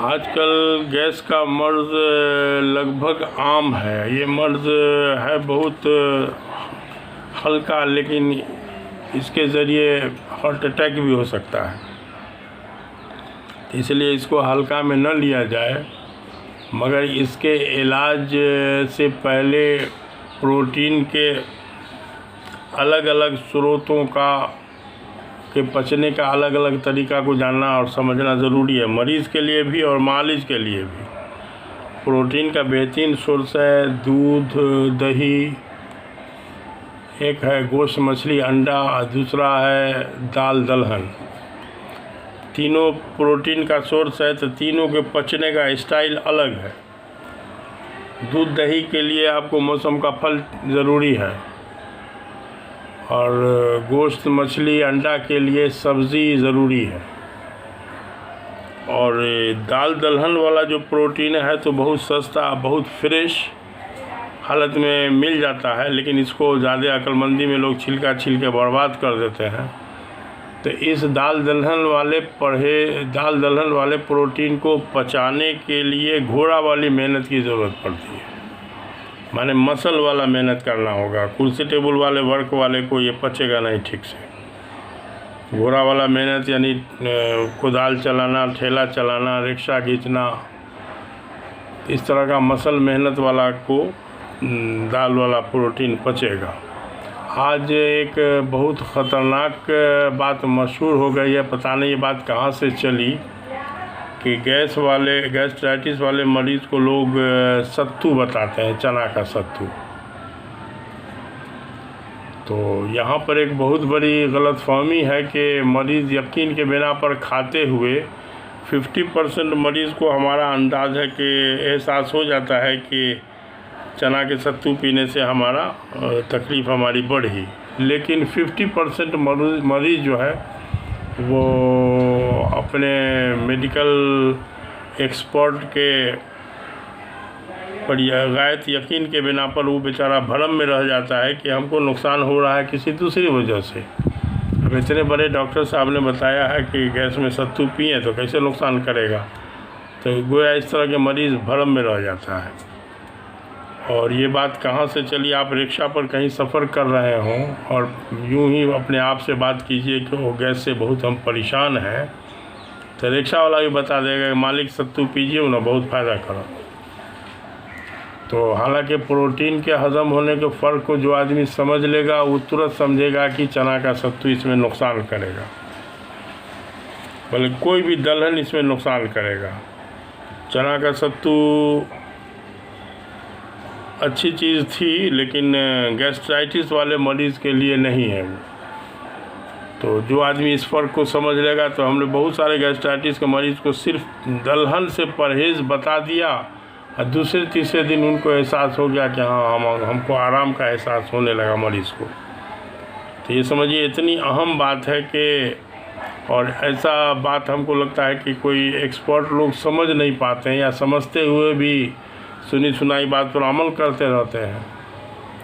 आजकल गैस का मर्ज़ लगभग आम है। ये मर्ज़ है बहुत हल्का, लेकिन इसके ज़रिए हार्ट अटैक भी हो सकता है। इसलिए इसको हल्का में न लिया जाए, मगर इसके इलाज से पहले प्रोटीन के अलग अलग स्रोतों के पचने का अलग अलग तरीका को जानना और समझना ज़रूरी है, मरीज़ के लिए भी और मालिज के लिए भी। प्रोटीन का बेहतरीन सोर्स है दूध, दही, एक है गोश्त, मछली, अंडा, दूसरा है दाल दलहन। तीनों प्रोटीन का सोर्स है, तो तीनों के पचने का स्टाइल अलग है। दूध दही के लिए आपको मौसम का फल ज़रूरी है, और गोश्त, मछली, अंडा के लिए सब्ज़ी ज़रूरी है। और दाल दलहन वाला जो प्रोटीन है तो बहुत सस्ता, बहुत फ्रेश हालत में मिल जाता है, लेकिन इसको ज़्यादा अक्लमंदी में लोग छिलका छील के बर्बाद कर देते हैं। तो इस दाल दलहन वाले प्रोटीन को पचाने के लिए घोड़ा वाली मेहनत की ज़रूरत पड़ती है, माने मसल वाला मेहनत करना होगा। कुर्सी टेबल वाले वर्क वाले को ये पचेगा नहीं ठीक से। घोड़ा वाला मेहनत यानी कुदाल चलाना, ठेला चलाना, रिक्शा खींचना, इस तरह का मसल मेहनत वाला को दाल वाला प्रोटीन पचेगा। आज एक बहुत ख़तरनाक बात मशहूर हो गई है, पता नहीं ये बात कहाँ से चली, कि गैस्ट्राइटिस वाले मरीज़ को लोग सत्तू बताते हैं, चना का सत्तू। तो यहाँ पर एक बहुत बड़ी गलतफहमी है कि मरीज़ यकीन के बिना पर खाते हुए 50% मरीज़ को हमारा अंदाज़ है कि एहसास हो जाता है कि चना के सत्तू पीने से हमारा तकलीफ़ हमारी बढ़ी, लेकिन 50% मरीज़ जो है वो अपने मेडिकल एक्सपर्ट के गायत यकीन के बिना पर वो बेचारा भरम में रह जाता है कि हमको नुकसान हो रहा है किसी दूसरी वजह से। अब इतने बड़े डॉक्टर साहब ने बताया है कि गैस में सत्तू पिए तो कैसे नुकसान करेगा, तो गोया इस तरह के मरीज़ भरम में रह जाता है। और ये बात कहाँ से चली, आप रिक्शा पर कहीं सफ़र कर रहे हों और यूं ही अपने आप से बात कीजिए कि वो गैस से बहुत हम परेशान हैं, तो रिक्शा वाला भी बता देगा कि मालिक सत्तू पीजिए ना, बहुत फ़ायदा करो। तो हालांकि प्रोटीन के हज़म होने के फ़र्क को जो आदमी समझ लेगा वो तुरंत समझेगा कि चना का सत्तू इसमें नुकसान करेगा, बल्कि कोई भी दलहन इसमें नुकसान करेगा। चना का सत्तू अच्छी चीज़ थी, लेकिन गैस्ट्राइटिस वाले मरीज़ के लिए नहीं है वो। तो जो आदमी इस फ़र्क को समझ लेगा, तो हमने बहुत सारे गैस्ट्राइटिस के मरीज़ को सिर्फ दलहन से परहेज़ बता दिया, और दूसरे तीसरे दिन उनको एहसास हो गया कि हाँ, हमको आराम का एहसास होने लगा मरीज़ को। तो ये समझिए इतनी अहम बात है कि, और ऐसा बात हमको लगता है कि कोई एक्सपर्ट लोग समझ नहीं पाते हैं, या समझते हुए भी सुनी सुनाई बात पर अमल करते रहते हैं।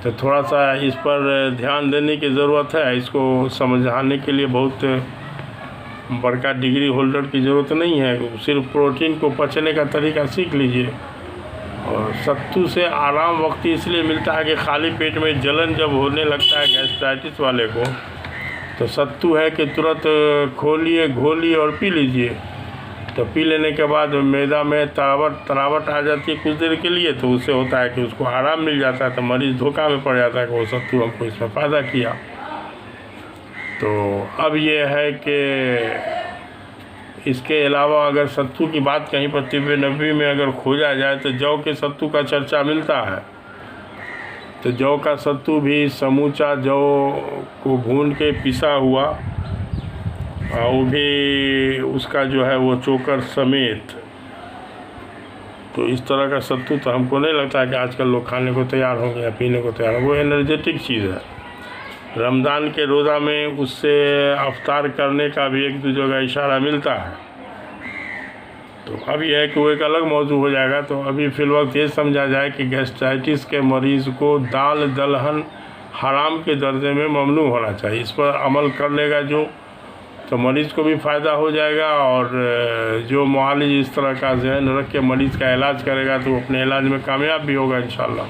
तो थोड़ा सा इस पर ध्यान देने की ज़रूरत है। इसको समझाने के लिए बहुत बड़का डिग्री होल्डर की ज़रूरत नहीं है, सिर्फ प्रोटीन को पचने का तरीका सीख लीजिए। और सत्तू से आराम वक्ती इसलिए मिलता है कि खाली पेट में जलन जब होने लगता है गैस्ट्राइटिस वाले को, तो सत्तू है कि तुरंत खोलिए, घोलिए और पी लीजिए। तो पी लेने के बाद मैदा में तरावट आ जाती है कुछ देर के लिए, तो उससे होता है कि उसको आराम मिल जाता है, तो मरीज़ धोखा में पड़ जाता है कि वो सत्तू हमको इसमें फ़ायदा किया। तो अब ये है कि इसके अलावा अगर सत्तू की बात कहीं पर तिब्बे नबी में अगर खोजा जाए तो जौ के सत्तू का चर्चा मिलता है। तो जौ का सत्तू भी समूचा जौ को भून के पिसा हुआ, वो भी उसका जो है वो चोकर समेत, तो इस तरह का सत्तू तो हमको नहीं लगता है कि आजकल लोग खाने को तैयार होंगे या पीने को तैयार होंगे। वो एनर्जेटिक चीज़ है। रमज़ान के रोज़ा में उससे अफ्तार करने का भी एक दो जगह इशारा मिलता है। तो अब यह है कि वो एक अलग मौजू हो जाएगा। तो अभी फ़िलवक्त ये समझा जाए कि गैस्ट्राइटिस के मरीज़ को दाल दलहन हराम के दर्जे में ममनू होना चाहिए। इस पर अमल कर लेगा जो, तो मरीज़ को भी फ़ायदा हो जाएगा, और जो मुआलिज इस तरह का ज़हन रख के मरीज़ का इलाज करेगा तो वो अपने इलाज में कामयाब भी होगा इंशाअल्लाह।